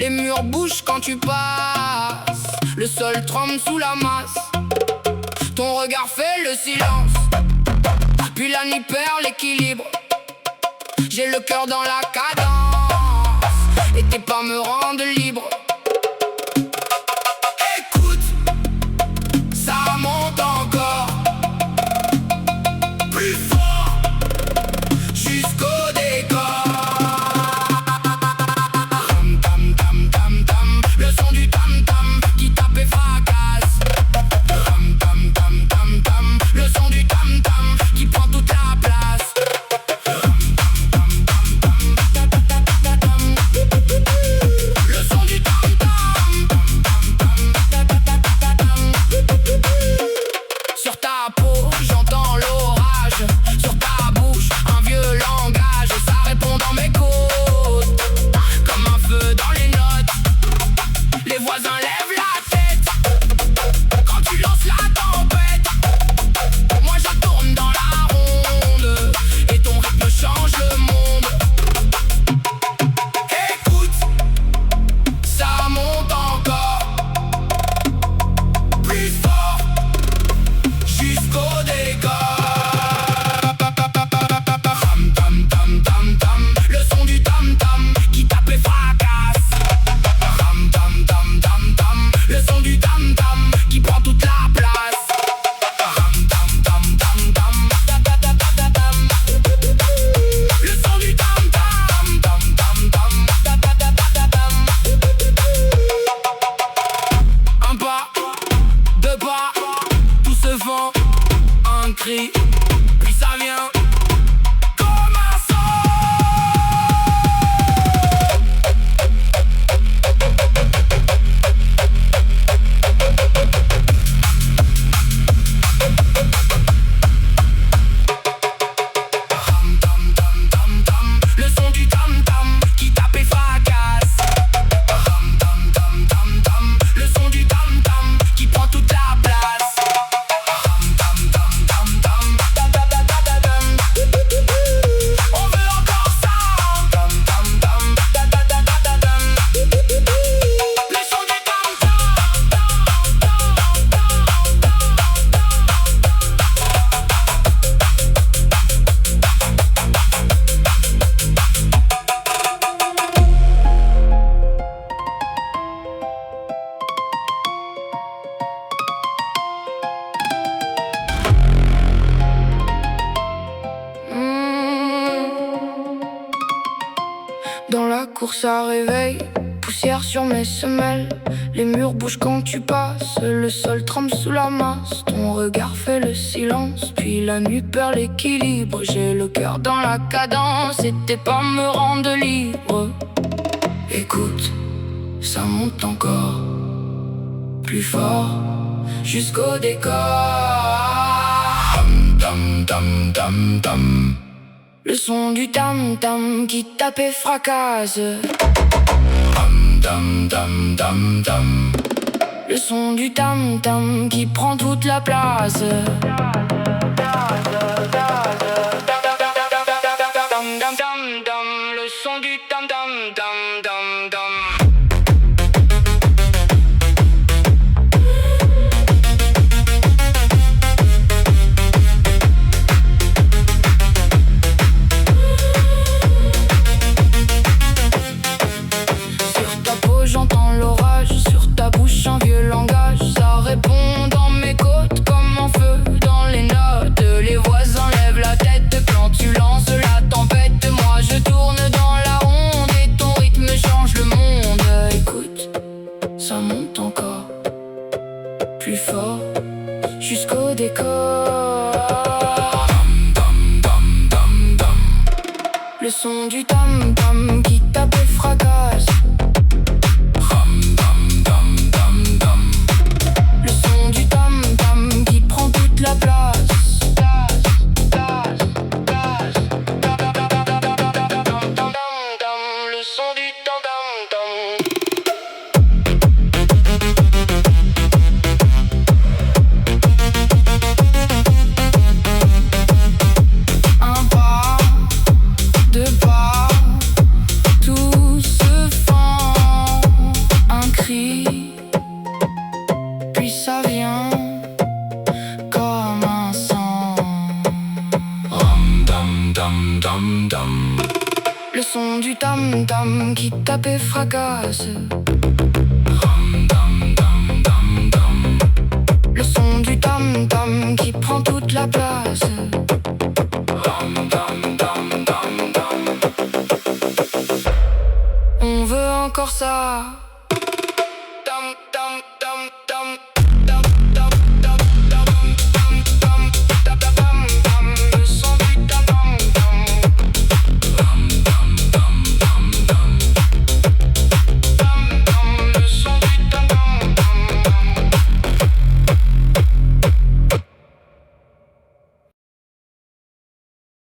Les murs bougent quand tu passes, le sol tremble sous la masse. Ton regard fait le silence, puis la nuit perd l'équilibre. J'ai le cœur dans la cadence, et tes pas me rendent libre. Écoute, ça monte encore, plus fort, jusqu'au décor. Tam tam tam tam, le son du tam tam qui tape et fracasse. Tam tam tam tam tam, le son du tam tam qui prend toute la place. Le son du tam tam. Sur ta peau, j'entends l'orage. Sur ta bouche, un vieux langage. Et ça répond dans mes côtes, comme un feu dans les notes. Les voisins lèvent la tête quand tu lances la tempête. Moi je tourne dans la ronde, et ton rythme change le monde. Écoute, ça monte encore, plus fort, jusqu'au décor. Tam tam tam tam tam, le son du tam tam qui tape et fracasse. Tam tam tam tam tam, le son du tam tam qui prend toute la place. Tam tam tam tam tam, le son du tam tam tam tam tam. Un pas, deux pas, tout se vend, un cri, puis ça vient comme un son. Tam tam tam tam tam, le son du tam tam qui tape et fracasse. Tam tam tam tam tam, le son du tam tam qui prend toute la place. Tam tam tam tam tam, on veut encore ça. Tam tam tam, le son du tam tam. Dans la course à réveil, poussière sur mes semelles. Les murs bougent quand tu passes, le sol tremble sous la masse. Ton regard fait le silence, puis la nuit perd l'équilibre. J'ai le cœur dans la cadence, et tes pas me rendent libre. Écoute, ça monte encore, plus fort, jusqu'au décor. Tam tam tam tam tam, le son du tam tam qui tape et fracasse. Tam tam tam tam tam, le son du tam tam qui prend toute la place. Tam tam tam tam, le son du tam tam tam tam tam. Sur ta peau j'entends l'orage, sur ta bouche un vieux langage. Ça répond dans mes côtes comme un feu dans les notes. Les voisins lèvent taper fracasse. Le son du tam-tam qui prend toute la place. On veut encore ça.